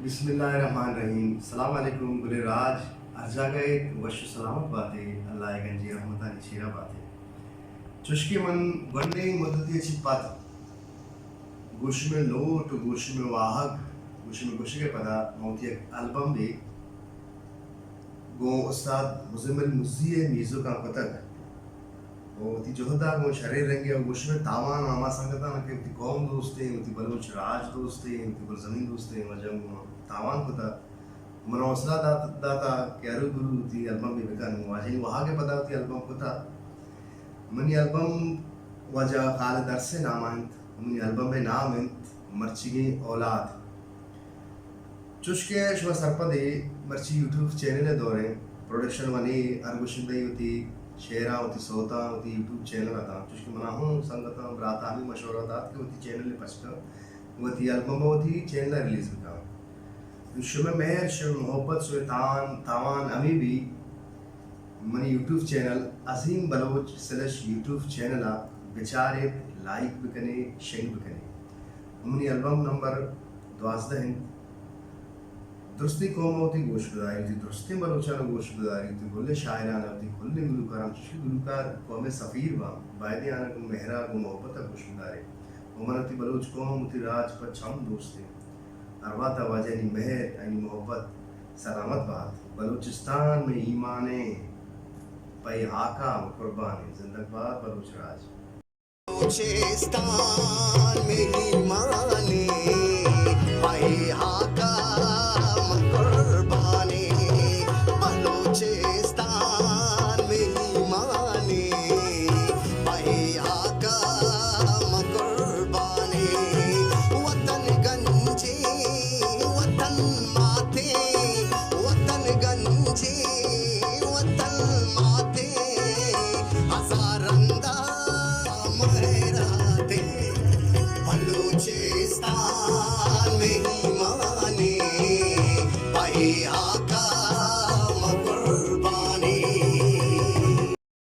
बिस्मिल्लाहिर्रहमानिर्रहीम। सलाम अलैकुम गुले राज अर्जा गए वश सलामत बातें अल्लाह गंजी रहमता निशीरा बातें चुश्के मन वन्ने मददी चिपात गोश में लोट गोश में वाहक गोश में गोश के पदा मौती एल्बम भी गो उस्ताद मुज़म्मिल मुज़्ज़ी मीज़ो का पतक वो ती जोहदा गो शरीर रंगे और गोश में तावान मामा संगता न के ती कौम दोस्ते ती बलूच राज दोस्ते ती बल ज़मीन दोस्ते मजम तावान खुदा मनौसला दाता क्यारू गुरु ती एल्बम भी बेकार वाजी वहाँ के पता ती एल्बम खुदा मनी एल्बम वजह काल दरसे नामांत मनी एल्बम में नाम इंत मर्चिगे औलाद चुश्के शुभ सरपदे मर्ची यूट्यूब चैनल दौरे प्रोडक्शन वाली अरगुशिंदई होती शेरा होती सोता होती यूट्यूब चैनल आता चुश्के मना हूँ संगता रात भी मशवरा था कि होती चैनल पछता होती एल्बम होती चैनल रिलीज होता शुभ मेहर शुभ मोहब्बत शुभ तावान अमी भी मनी यूट्यूब चैनल अजीम बलोच सलश यूट्यूब चैनल बेचारे लाइक भी कने शेयर भी कने मनी एल्बम नंबर 12 दुरुस्ती कौम होती गोशगुजारी थी दुरुस्ती बलोचाना गोशगुजारी थी गुल्ले शायराना थी गुल्ले गुलकाराम चुश्के गुलकार कौम सफ़ीर बा बायदे आना को मेहरा को मोहब्बत गोशगुजारे उमरती बलोच कौम थी राज पर छम दोस्ते अरवाता वाजनी मेहर यानी मोहब्बत सलामत बात बलूचिस्तान में ईमाने पै आका कुर्बानी जिंदाबाद बलूच राज बलूचिस्तान में ईमाने पै आका कुर्बानी बलूचिस्तान में ईमाने पै आका कुर्बानी वतन गंजे वतन माते वतन गंजे वतन माते हजारंदा महराते बलूचिस्तान में ईमाने पै आका